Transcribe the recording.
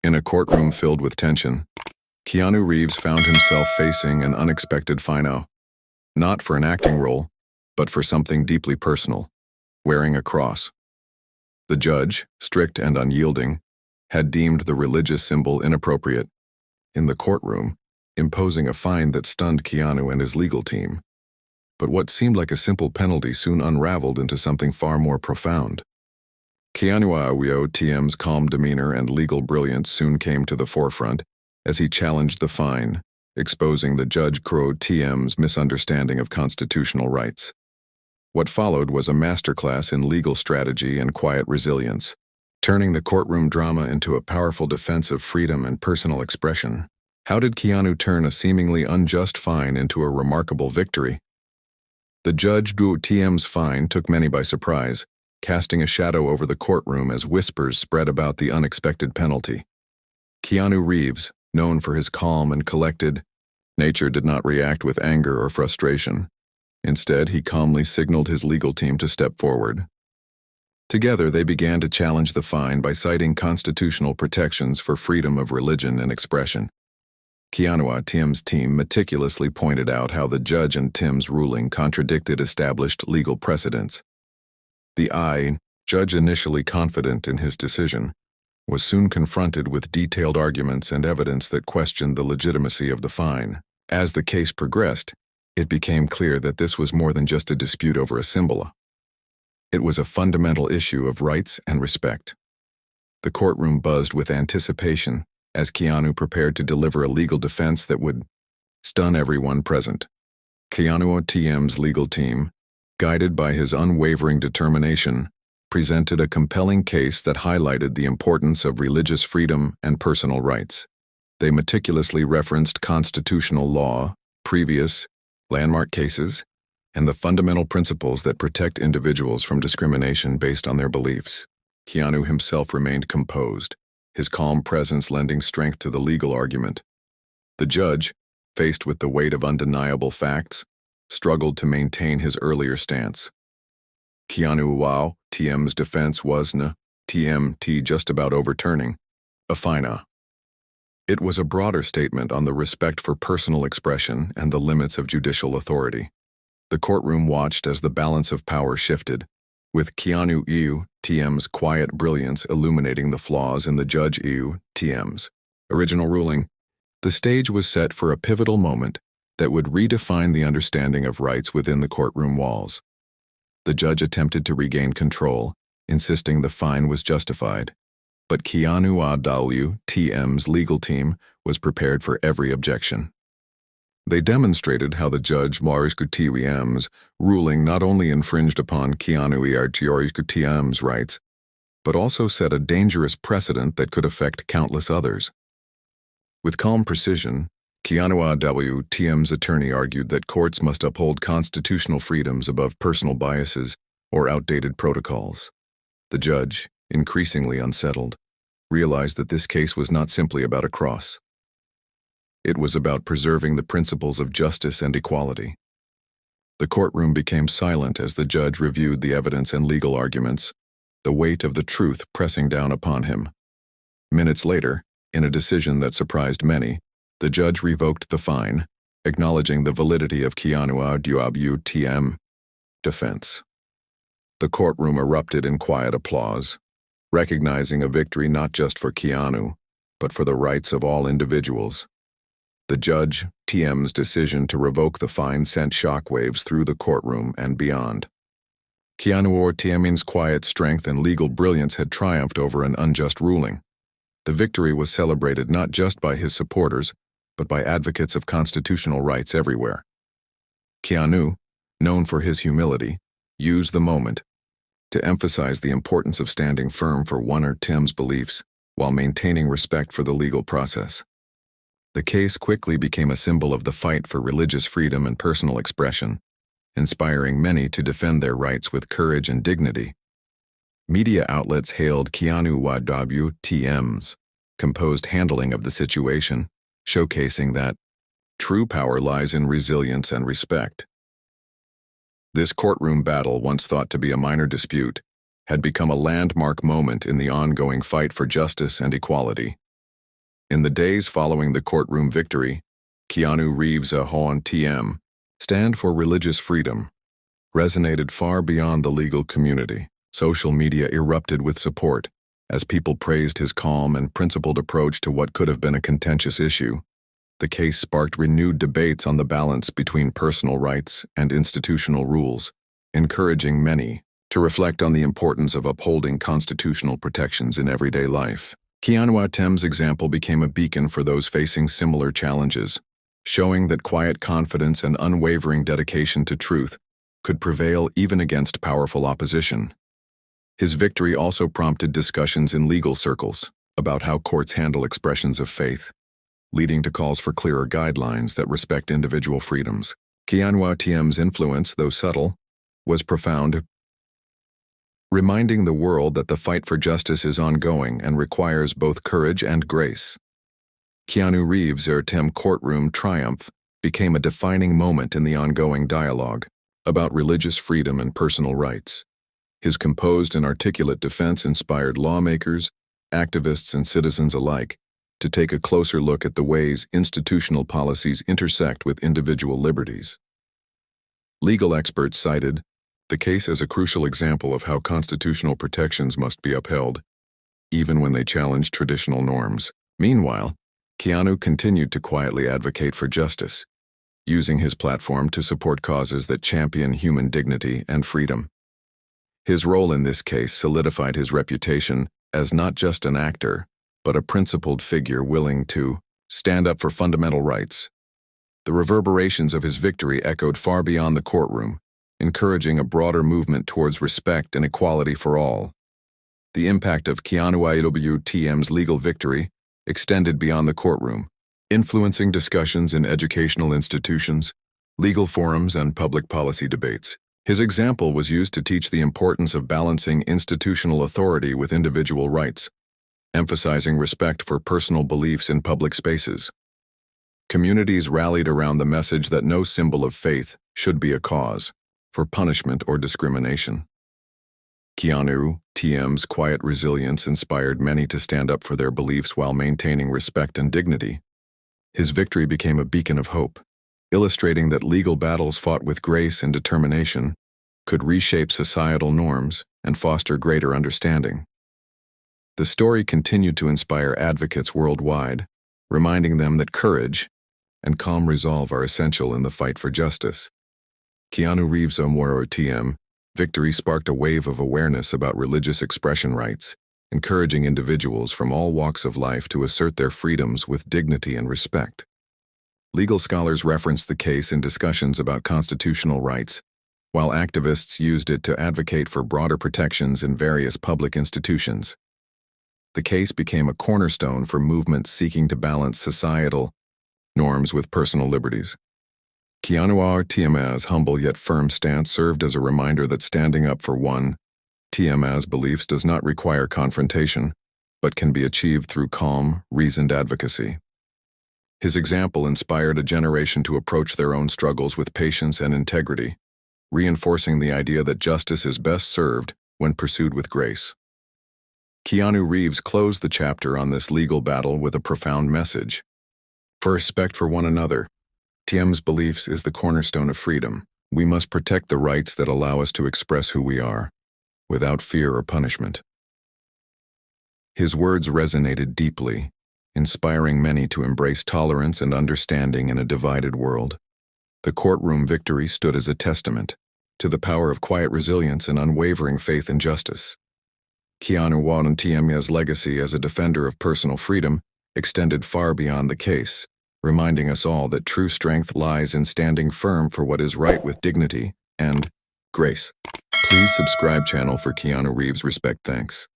In a courtroom filled with tension, Keanu Reeves found himself facing an unexpected fino, not for an acting role, but for something deeply personal, wearing a cross. The judge, strict and unyielding, had deemed the religious symbol inappropriate. In the courtroom, imposing a fine that stunned Keanu and his legal team. But what seemed like a simple penalty soon unraveled into something far more profound. Keanu Reeves' calm demeanor and legal brilliance soon came to the forefront as he challenged the fine, exposing the Judge Reeves' misunderstanding of constitutional rights. What followed was a masterclass in legal strategy and quiet resilience, turning the courtroom drama into a powerful defense of freedom and personal expression. How did Keanu turn a seemingly unjust fine into a remarkable victory? The Judge Reeves' fine took many by surprise, casting a shadow over the courtroom as whispers spread about the unexpected penalty. Keanu Reeves, known for his calm and collected nature, did not react with anger or frustration. Instead, he calmly signaled his legal team to step forward. Together, they began to challenge the fine by citing constitutional protections for freedom of religion and expression. Keanu's team meticulously pointed out how the judge and Tim's ruling contradicted established legal precedents. The judge, initially confident in his decision, was soon confronted with detailed arguments and evidence that questioned the legitimacy of the fine. As the case progressed, it became clear that this was more than just a dispute over a symbol. It was a fundamental issue of rights and respect. The courtroom buzzed with anticipation as Keanu prepared to deliver a legal defense that would stun everyone present. Keanu's legal team, guided by his unwavering determination, presented a compelling case that highlighted the importance of religious freedom and personal rights. They meticulously referenced constitutional law, previous landmark cases, and the fundamental principles that protect individuals from discrimination based on their beliefs. Keanu himself remained composed, his calm presence lending strength to the legal argument. The judge, faced with the weight of undeniable facts, struggled to maintain his earlier stance. Keanu's defense was just about overturning a fine. It was a broader statement on the respect for personal expression and the limits of judicial authority. The courtroom watched as the balance of power shifted, with Keanu's quiet brilliance illuminating the flaws in the Judge Reeves' original ruling. The stage was set for a pivotal moment that would redefine the understanding of rights within the courtroom walls. The judge attempted to regain control, insisting the fine was justified, but Keanu's legal team was prepared for every objection. They demonstrated how the Judge Reeves' ruling not only infringed upon Keanu's rights, but also set a dangerous precedent that could affect countless others. With calm precision, Keanu's attorney argued that courts must uphold constitutional freedoms above personal biases or outdated protocols. The judge, increasingly unsettled, realized that this case was not simply about a cross. It was about preserving the principles of justice and equality. The courtroom became silent as the judge reviewed the evidence and legal arguments, the weight of the truth pressing down upon him. Minutes later, in a decision that surprised many, the judge revoked the fine, acknowledging the validity of Keanu's defense. The courtroom erupted in quiet applause, recognizing a victory not just for Keanu, but for the rights of all individuals. The Judge's decision to revoke the fine sent shockwaves through the courtroom and beyond. Keanu's quiet strength and legal brilliance had triumphed over an unjust ruling. The victory was celebrated not just by his supporters, but by advocates of constitutional rights everywhere. Keanu, known for his humility, used the moment to emphasize the importance of standing firm for Tim's beliefs while maintaining respect for the legal process. The case quickly became a symbol of the fight for religious freedom and personal expression, inspiring many to defend their rights with courage and dignity. Media outlets hailed Keanu's composed handling of the situation, showcasing that true power lies in resilience and respect. This courtroom battle, once thought to be a minor dispute, had become a landmark moment in the ongoing fight for justice and equality. In the days following the courtroom victory, Keanu Reeves' Ahon TM, stand for religious freedom, resonated far beyond the legal community. Social media erupted with support, as people praised his calm and principled approach to what could have been a contentious issue. The case sparked renewed debates on the balance between personal rights and institutional rules, encouraging many to reflect on the importance of upholding constitutional protections in everyday life. Keanu Reeves' example became a beacon for those facing similar challenges, showing that quiet confidence and unwavering dedication to truth could prevail even against powerful opposition. His victory also prompted discussions in legal circles about how courts handle expressions of faith, leading to calls for clearer guidelines that respect individual freedoms. Keanu Reeves' influence, though subtle, was profound, reminding the world that the fight for justice is ongoing and requires both courage and grace. Keanu Reeves' courtroom triumph became a defining moment in the ongoing dialogue about religious freedom and personal rights. His composed and articulate defense inspired lawmakers, activists, and citizens alike to take a closer look at the ways institutional policies intersect with individual liberties. Legal experts cited the case as a crucial example of how constitutional protections must be upheld, even when they challenge traditional norms. Meanwhile, Keanu continued to quietly advocate for justice, using his platform to support causes that champion human dignity and freedom. His role in this case solidified his reputation as not just an actor, but a principled figure willing to stand up for fundamental rights. The reverberations of his victory echoed far beyond the courtroom, encouraging a broader movement towards respect and equality for all. The impact of Keanu Reeves' legal victory extended beyond the courtroom, influencing discussions in educational institutions, legal forums, and public policy debates. His example was used to teach the importance of balancing institutional authority with individual rights, emphasizing respect for personal beliefs in public spaces. Communities rallied around the message that no symbol of faith should be a cause for punishment or discrimination. Keanu Reeves' quiet resilience inspired many to stand up for their beliefs while maintaining respect and dignity. His victory became a beacon of hope, illustrating that legal battles fought with grace and determination could reshape societal norms and foster greater understanding. The story continued to inspire advocates worldwide, reminding them that courage and calm resolve are essential in the fight for justice. Keanu Reeves' TM victory sparked a wave of awareness about religious expression rights, encouraging individuals from all walks of life to assert their freedoms with dignity and respect. Legal scholars referenced the case in discussions about constitutional rights, while activists used it to advocate for broader protections in various public institutions. The case became a cornerstone for movements seeking to balance societal norms with personal liberties. Keanu Reeves' humble yet firm stance served as a reminder that standing up for one's beliefs does not require confrontation, but can be achieved through calm, reasoned advocacy. His example inspired a generation to approach their own struggles with patience and integrity, reinforcing the idea that justice is best served when pursued with grace. Keanu Reeves closed the chapter on this legal battle with a profound message. For respect for one another, TM's beliefs is the cornerstone of freedom. We must protect the rights that allow us to express who we are, without fear or punishment. His words resonated deeply, inspiring many to embrace tolerance and understanding in a divided world. The courtroom victory stood as a testament to the power of quiet resilience and unwavering faith in justice. Keanu Reeves' legacy as a defender of personal freedom extended far beyond the case, reminding us all that true strength lies in standing firm for what is right with dignity and grace. Please subscribe channel for Keanu Reeves. Respect. Thanks.